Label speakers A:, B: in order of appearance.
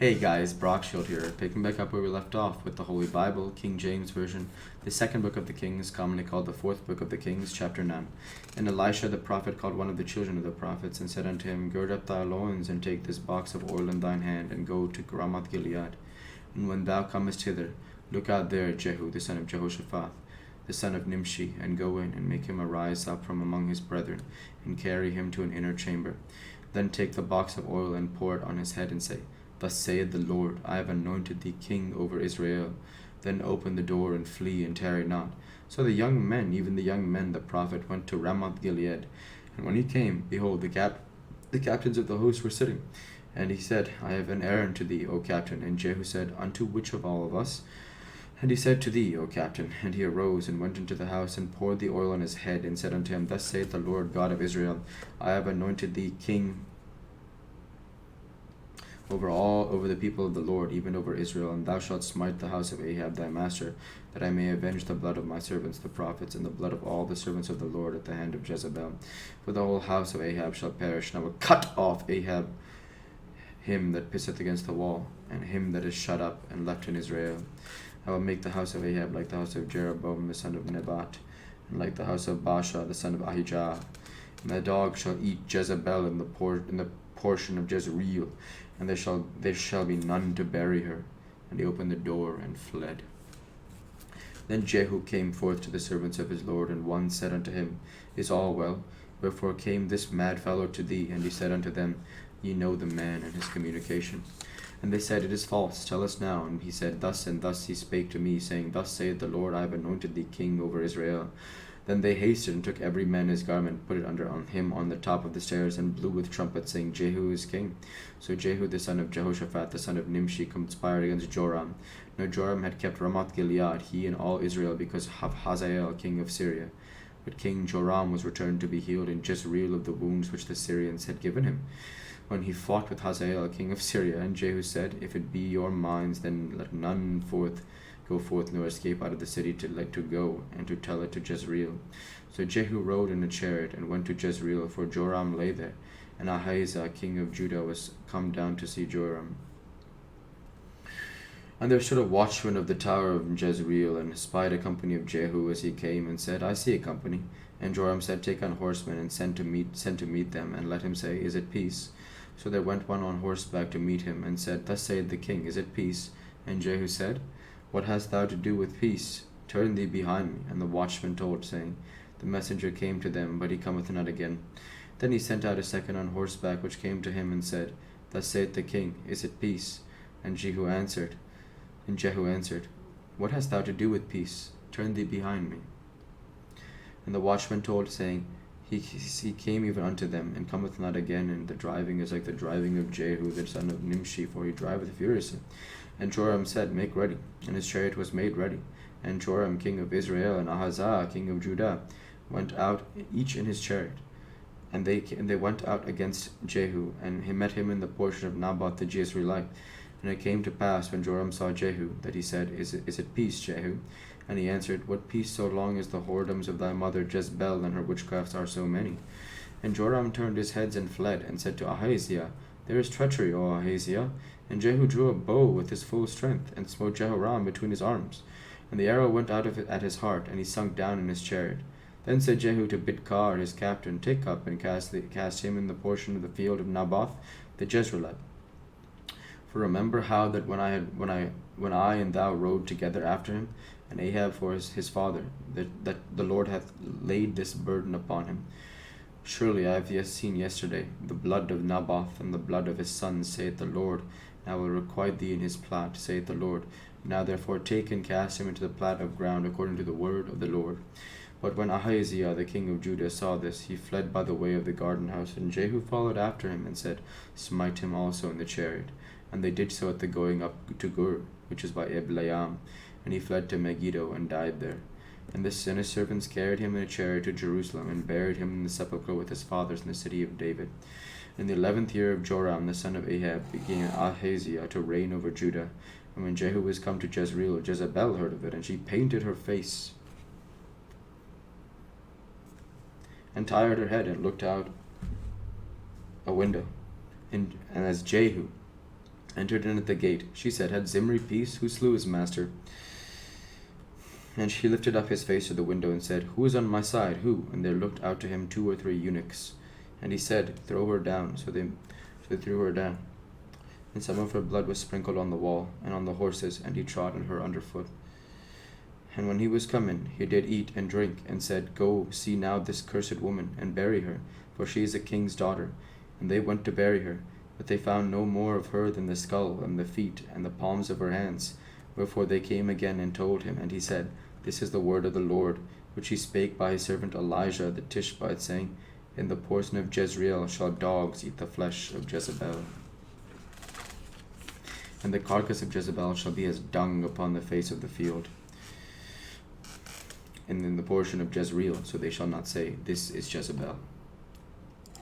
A: Hey guys, Brockshield here, picking back up where we left off with the Holy Bible, King James Version, the second book of the Kings, commonly called the fourth book of the Kings, chapter 9. And Elisha the prophet called one of the children of the prophets, and said unto him, Gird up thy loins, and take this box of oil in thine hand, and go to Ramoth Gilead. And when thou comest hither, look out there Jehu the son of Jehoshaphat, the son of Nimshi, and go in, and make him arise up from among his brethren, and carry him to an inner chamber. Then take the box of oil, and pour it on his head, and say, Thus saith the Lord, I have anointed thee king over Israel. Then open the door, and flee, and tarry not. So the young men, even the young men, the prophet, went to Ramoth Gilead. And when he came, behold, the captains of the host were sitting. And he said, I have an errand to thee, O captain. And Jehu said, Unto which of all of us? And he said, To thee, O captain. And he arose, and went into the house, and poured the oil on his head, and said unto him, Thus saith the Lord God of Israel, I have anointed thee king over the people of the Lord, even over Israel, and thou shalt smite the house of Ahab thy master, that I may avenge the blood of my servants the prophets, and the blood of all the servants of the Lord at the hand of Jezebel. For the whole house of Ahab shall perish, and I will cut off Ahab him that pisseth against the wall, and him that is shut up and left in Israel. I will make the house of Ahab like the house of Jeroboam the son of Nebat, and like the house of Baasha the son of Ahijah. And the dog shall eat Jezebel in the portion of Jezreel, and there shall be none to bury her. And he opened the door and fled. Then Jehu came forth to the servants of his Lord, and one said unto him, Is all well? Wherefore came this mad fellow to thee? And he said unto them, Ye know the man and his communication. And they said, It is false, tell us now. And he said, Thus and thus he spake to me, saying, Thus saith the Lord, I have anointed thee king over Israel. Then they hasted and took every man his garment, put it under on him on the top of the stairs, and blew with trumpets, saying, Jehu is king. So Jehu the son of Jehoshaphat, the son of Nimshi, conspired against Joram. Now Joram had kept Ramoth Gilead, he and all Israel, because of Hazael king of Syria. But King Joram was returned to be healed in Jezreel of the wounds which the Syrians had given him, when he fought with Hazael king of Syria. And Jehu said, If it be your minds, then let none go forth nor escape out of the city to go and to tell it to Jezreel. So Jehu rode in a chariot and went to Jezreel, for Joram lay there, and Ahaziah king of Judah was come down to see Joram. And there stood a watchman of the tower of Jezreel, and espied a company of Jehu as he came, and said, I see a company. And Joram said, Take on horsemen, and send to meet them, and let him say, Is it peace? So there went one on horseback to meet him, and said, Thus saith the king, Is it peace? And Jehu said, What hast thou to do with peace? Turn thee behind me. And the watchman told, saying, The messenger came to them, but he cometh not again. Then he sent out a second on horseback, which came to him, and said, Thus saith the king, Is it peace? And Jehu answered, What hast thou to do with peace? Turn thee behind me. And the watchman told, saying, He came even unto them, and cometh not again, and the driving is like the driving of Jehu the son of Nimshi, for he driveth furiously. And Joram said, Make ready. And his chariot was made ready. And Joram king of Israel and Ahaziah king of Judah went out, each in his chariot. And they went out against Jehu, and he met him in the portion of Naboth the Jezreelite. And it came to pass, when Joram saw Jehu, that he said, Is it peace, Jehu? And he answered, What peace, so long as the whoredoms of thy mother Jezebel and her witchcrafts are so many? And Joram turned his heads and fled, and said to Ahaziah, There is treachery, O Ahaziah. And Jehu drew a bow with his full strength, and smote Jehoram between his arms. And the arrow went out of it at his heart, and he sunk down in his chariot. Then said Jehu to Bidkar his captain, Take up and cast him in the portion of the field of Naboth the Jezreelite. For remember how that when I and thou rode together after him, and Ahab for his father, that the Lord hath laid this burden upon him. Surely I have seen yesterday the blood of Naboth and the blood of his sons, saith the Lord, and I will requite thee in his plat, saith the Lord. Now therefore take and cast him into the plat of ground, according to the word of the Lord. But when Ahaziah the king of Judah saw this, he fled by the way of the garden house, and Jehu followed after him, and said, Smite him also in the chariot. And they did so at the going up to Gur, which is by Eblayam. And he fled to Megiddo, and died there. And his servants carried him in a chariot to Jerusalem, and buried him in the sepulchre with his fathers in the city of David. In the 11th year of Joram the son of Ahab began Ahaziah to reign over Judah. And when Jehu was come to Jezreel, Jezebel heard of it, and she painted her face, and tired her head, and looked out a window. And as Jehu entered in at the gate. She said, Had Zimri peace? Who slew his master? And she lifted up his face to the window and said, Who is on my side? Who? And there looked out to him 2 or 3 eunuchs. And he said, Throw her down. So they threw her down. And some of her blood was sprinkled on the wall and on the horses, and he trodden her underfoot. And when he was come in, he did eat and drink, and said, Go, see now this cursed woman, and bury her, for she is a king's daughter. And they went to bury her, but they found no more of her than the skull, and the feet, and the palms of her hands. Wherefore they came again and told him, and he said, This is the word of the Lord, which he spake by his servant Elijah the Tishbite, saying, In the portion of Jezreel shall dogs eat the flesh of Jezebel. And the carcass of Jezebel shall be as dung upon the face of the field. And in the portion of Jezreel, so they shall not say, This is Jezebel.